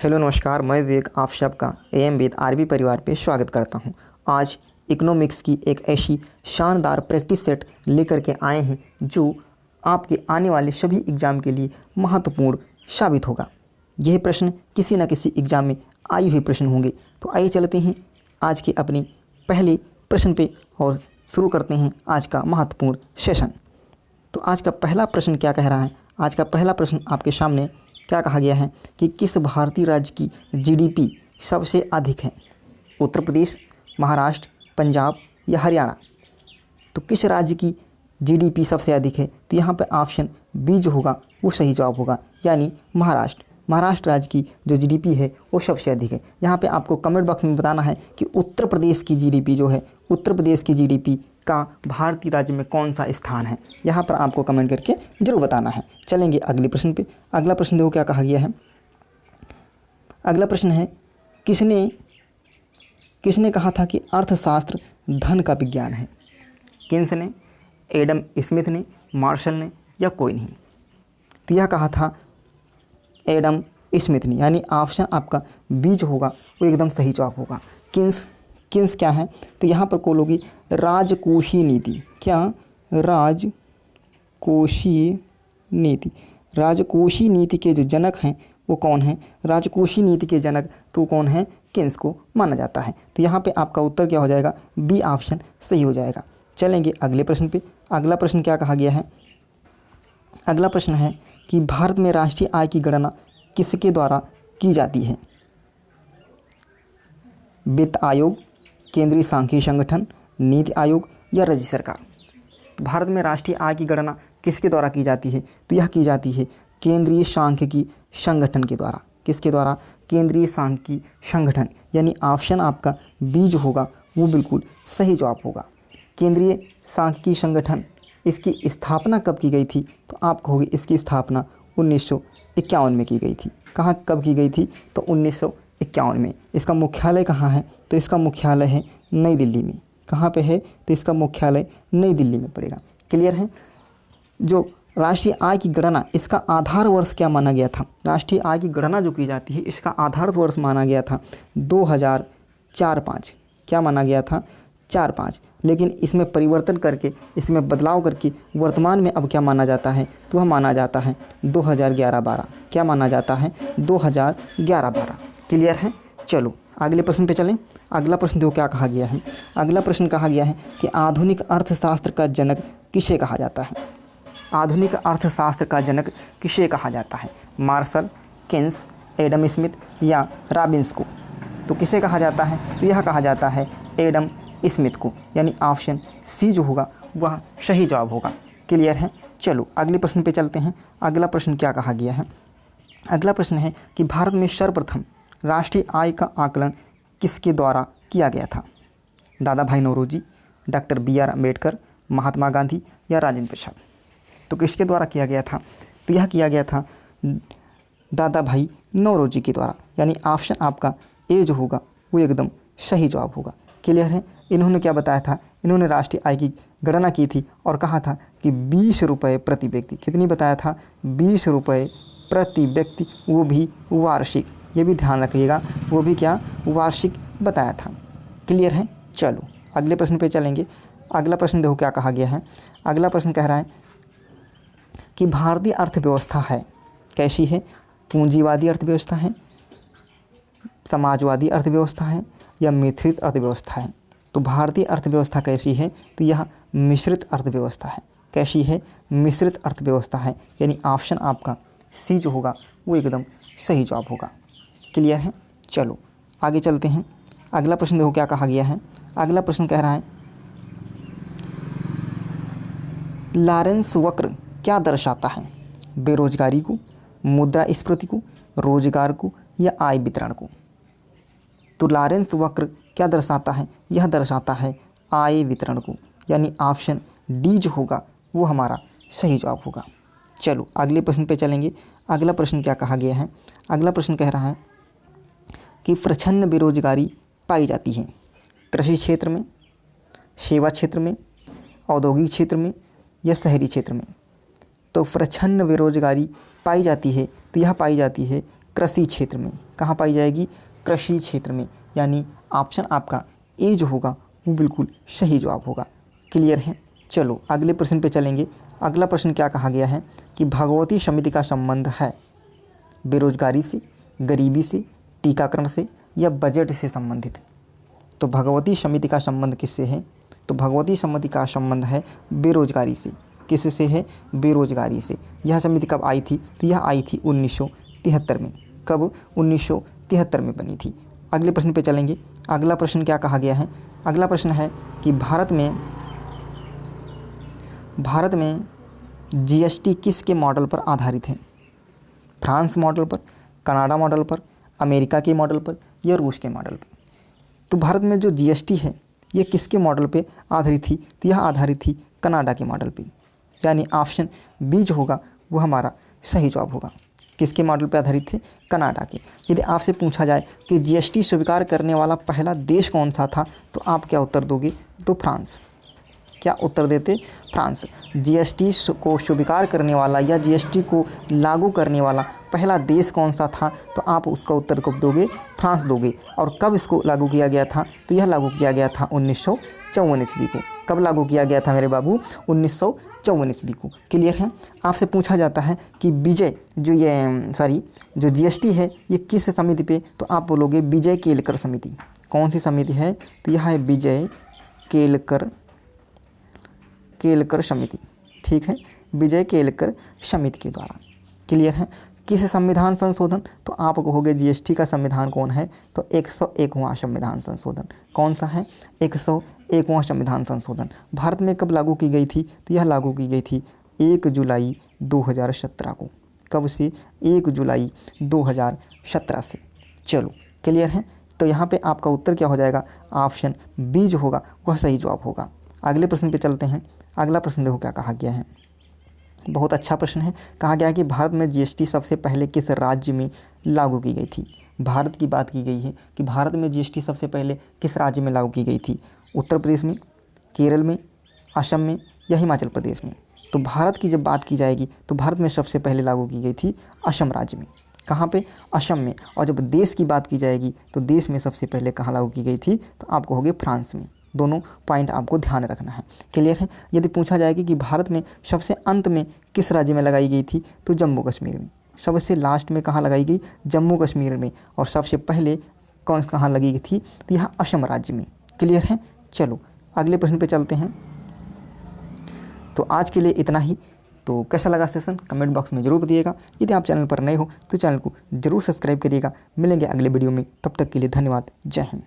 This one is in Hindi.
हेलो नमस्कार, मैं विवेक आप सबका एएम विद आरबी परिवार पे स्वागत करता हूं। आज इकोनॉमिक्स की एक ऐसी शानदार प्रैक्टिस सेट लेकर के आए हैं जो आपके आने वाले सभी एग्ज़ाम के लिए महत्वपूर्ण साबित होगा। यह प्रश्न किसी न किसी एग्ज़ाम में आए हुए प्रश्न होंगे। तो आइए चलते हैं आज के अपने पहले प्रश्न पे और शुरू करते हैं आज का महत्वपूर्ण सेशन। तो आज का पहला प्रश्न क्या कह रहा है? आज का पहला प्रश्न आपके सामने क्या कहा गया है कि किस भारतीय राज्य की जीडीपी सबसे अधिक है? उत्तर प्रदेश, महाराष्ट्र, पंजाब या हरियाणा। तो किस राज्य की जीडीपी सबसे अधिक है? तो यहाँ पर ऑप्शन बी जो होगा वो सही जवाब होगा, यानी महाराष्ट्र। महाराष्ट्र राज्य की जो जीडीपी है वो सबसे अधिक है। यहाँ पे आपको कमेंट बॉक्स में बताना है कि उत्तर प्रदेश की जीडीपी जो है, उत्तर प्रदेश की जीडीपी का भारतीय राज्य में कौन सा स्थान है, यहाँ पर आपको कमेंट करके जरूर बताना है। चलेंगे अगले प्रश्न पे। अगला प्रश्न देखो क्या कहा गया है। अगला प्रश्न है किसने कहा था कि अर्थशास्त्र धन का विज्ञान है? किन्स ने, एडम स्मिथ ने, मार्शल ने या कोई नहीं? तो यह कहा था एडम स्मिथ ने, यानी ऑप्शन आपका बी जो होगा वो एकदम सही जवाब होगा। किन्स क्या है? तो यहाँ पर कोलोगी राजकोषीय नीति। क्या? राजकोषीय नीति। राजकोषीय नीति के जो जनक हैं वो कौन है? राजकोषीय नीति के जनक तो कौन है? किन्स को माना जाता है। तो यहाँ पे आपका उत्तर क्या हो जाएगा? बी ऑप्शन सही हो जाएगा। चलेंगे अगले प्रश्न पे। अगला प्रश्न क्या कहा गया है? अगला प्रश्न है कि भारत में राष्ट्रीय आय की गणना किसके द्वारा की जाती है? वित्त आयोग, केंद्रीय सांख्यिकी संगठन, नीति आयोग या राज्य सरकार? भारत में राष्ट्रीय आय की गणना किसके द्वारा की जाती है? तो यह की जाती है केंद्रीय सांख्यिकी संगठन के द्वारा। किसके द्वारा? केंद्रीय सांख्यिकी संगठन, यानी ऑप्शन आपका बी जो होगा वो बिल्कुल सही जवाब होगा। केंद्रीय सांख्यिकी संगठन, इसकी स्थापना कब की गई थी? तो आप कहोगे इसकी स्थापना 1951 में की गई थी। कहाँ कब की गई थी? तो 1951 में। इसका मुख्यालय कहाँ है? तो इसका मुख्यालय है नई दिल्ली में। कहाँ पे है? तो इसका मुख्यालय नई दिल्ली में पड़ेगा। क्लियर है? जो राष्ट्रीय आय की गणना, इसका आधार वर्ष क्या माना गया था? राष्ट्रीय आय की गणना जो की जाती है इसका आधार वर्ष माना गया था 2004-5। क्या माना गया था? 4-5। लेकिन इसमें परिवर्तन करके, इसमें बदलाव करके वर्तमान में अब क्या माना जाता है? तो वह माना जाता है 2011-12। क्या माना जाता है? 2011-12। क्लियर है? चलो अगले प्रश्न पे चलें। अगला प्रश्न देखो क्या कहा गया है। अगला प्रश्न कहा गया है कि आधुनिक अर्थशास्त्र का जनक किसे कहा जाता है? आधुनिक अर्थशास्त्र का जनक किसे कहा जाता है? मार्शल, किन्स, एडम स्मिथ या रॉबिन्स को? तो किसे कहा जाता है? तो यह कहा जाता है एडम स्मिथ को, यानी ऑप्शन सी जो होगा वह सही जवाब होगा। क्लियर है? चलो अगले प्रश्न पे चलते हैं। अगला प्रश्न क्या कहा गया है? अगला प्रश्न है कि भारत में सर्वप्रथम राष्ट्रीय आय का आकलन किसके द्वारा किया गया था? दादा भाई नौरोजी, डॉक्टर बी.आर. अम्बेडकर, महात्मा गांधी या राजेंद्र प्रसाद? तो किसके द्वारा किया गया था? तो यह किया गया था दादा भाई नौरोजी के द्वारा, यानी ऑप्शन आपका ए जो होगा वो एकदम सही जवाब होगा। क्लियर है? इन्होंने क्या बताया था? इन्होंने राष्ट्रीय आय की गणना की थी और कहा था कि 20 रुपये प्रति व्यक्ति। कितनी बताया था? 20 रुपये प्रति व्यक्ति, वो भी वार्षिक। ये भी ध्यान रखिएगा, वो भी क्या? वार्षिक बताया था। क्लियर है? चलो अगले प्रश्न पे चलेंगे। अगला प्रश्न देखो क्या कहा गया है। अगला प्रश्न कह रहा है कि भारतीय अर्थव्यवस्था है कैसी है? पूंजीवादी अर्थव्यवस्था है, समाजवादी अर्थव्यवस्था है या मिश्रित अर्थव्यवस्था है? तो भारतीय अर्थव्यवस्था कैसी है? तो यह मिश्रित अर्थव्यवस्था है। कैसी है? मिश्रित अर्थव्यवस्था है, यानी ऑप्शन आपका सी जो होगा वो एकदम सही जवाब होगा। क्लियर है? चलो आगे चलते हैं। अगला प्रश्न देखो क्या कहा गया है। अगला प्रश्न कह रहा है लॉरेंस वक्र क्या दर्शाता है? बेरोजगारी को, मुद्रास्फीति को, रोजगार को या आय वितरण को? तो लॉरेंस वक्र क्या दर्शाता है? यह दर्शाता है आय वितरण को, यानी ऑप्शन डी जो होगा वो हमारा सही जवाब होगा। चलो अगले प्रश्न पे चलेंगे। अगला प्रश्न क्या कहा गया है? अगला प्रश्न कह रहा है कि प्रच्छन्न बेरोजगारी पाई जाती है कृषि क्षेत्र में, सेवा क्षेत्र में, औद्योगिक क्षेत्र में या शहरी क्षेत्र में? तो प्रच्छन्न बेरोजगारी पाई जाती है, तो यह पाई जाती है कृषि क्षेत्र में। कहाँ पाई जाएगी? कृषि क्षेत्र में। यानी ऑप्शन आपका ए जो होगा वो बिल्कुल सही जवाब होगा। क्लियर है? चलो अगले प्रश्न पे चलेंगे। अगला प्रश्न क्या कहा गया है कि भगवती समिति का संबंध है बेरोजगारी से, गरीबी से, टीकाकरण से या बजट से संबंधित। तो भगवती समिति का संबंध किससे है? तो भगवती समिति का संबंध है बेरोजगारी से। किससे है? बेरोजगारी से। यह समिति कब आई थी? तो यह आई थी 1973 में। कब? 1973 में बनी थी। अगले प्रश्न पे चलेंगे। अगला प्रश्न क्या कहा गया है? अगला प्रश्न है कि भारत में जीएसटी किसके मॉडल पर आधारित है? फ्रांस मॉडल पर, कनाडा मॉडल पर, अमेरिका के मॉडल पर या रूस के मॉडल पर? तो भारत में जो जीएसटी है ये किसके मॉडल पे आधारित थी? तो यह आधारित थी कनाडा के मॉडल पे। यानी ऑप्शन बी जो होगा वो हमारा सही जवाब होगा। किसके मॉडल पे आधारित थे? कनाडा के। यदि आपसे पूछा जाए कि जीएसटी स्वीकार करने वाला पहला देश कौन सा था तो आप क्या उत्तर दोगे? तो फ्रांस। क्या उत्तर देते? फ्रांस। जीएसटी को स्वीकार करने वाला या जीएसटी को लागू करने वाला पहला देश कौन सा था तो आप उसका उत्तर कब दोगे? फ्रांस दोगे। और कब इसको लागू किया गया था? तो यह लागू किया गया था 1954 ईस्वी को। कब लागू किया गया था मेरे बाबू? 1954 ईस्वी को। क्लियर है? आपसे पूछा जाता है कि जो जीएसटी है ये किस समिति पे? तो आप बोलोगे विजय केलकर समिति। कौन सी समिति है? तो यह है विजय केलकर समिति। ठीक है, विजय केलकर समिति के द्वारा। क्लियर है? किस संविधान संशोधन? तो आप कहोगे जीएसटी का संविधान कौन है? तो 101वां संविधान संशोधन। कौन सा है? 101वां संविधान संशोधन। भारत में कब लागू की गई थी? तो यह लागू की गई थी 1 जुलाई 2017 को। कब से? 1 जुलाई 2017 से। चलो क्लियर है? तो यहाँ पे आपका उत्तर क्या हो जाएगा? ऑप्शन बी जो होगा वह सही जवाब होगा। अगले प्रश्न पे चलते हैं। अगला प्रश्न देखो क्या कहा गया है। बहुत अच्छा प्रश्न है। कहा गया है कि भारत में जीएसटी सबसे पहले किस राज्य में लागू की गई थी? भारत की बात की गई है कि भारत में जीएसटी सबसे पहले किस राज्य में लागू की गई थी? उत्तर प्रदेश में, केरल में, असम में या हिमाचल प्रदेश में? तो भारत की जब बात की जाएगी तो भारत में सबसे पहले लागू की गई थी असम राज्य में। कहाँ पे? असम में। और जब देश की बात की जाएगी तो देश में सबसे पहले कहाँ लागू की गई थी? तो आप कहोगे फ्रांस में। दोनों पॉइंट आपको ध्यान रखना है। क्लियर है? यदि पूछा जाएगा कि भारत में सबसे अंत में किस राज्य में लगाई गई थी? तो जम्मू कश्मीर में। सबसे लास्ट में कहाँ लगाई गई? जम्मू कश्मीर में। और सबसे पहले कहाँ लगी थी? तो यह असम राज्य में। क्लियर है? चलो अगले प्रश्न पे चलते हैं। तो आज के लिए इतना ही। तो कैसा लगा सेशन कमेंट बॉक्स में ज़रूर बताइएगा। यदि आप चैनल पर नए हो तो चैनल को ज़रूर सब्सक्राइब करिएगा। मिलेंगे अगले वीडियो में, तब तक के लिए धन्यवाद। जय हिंद।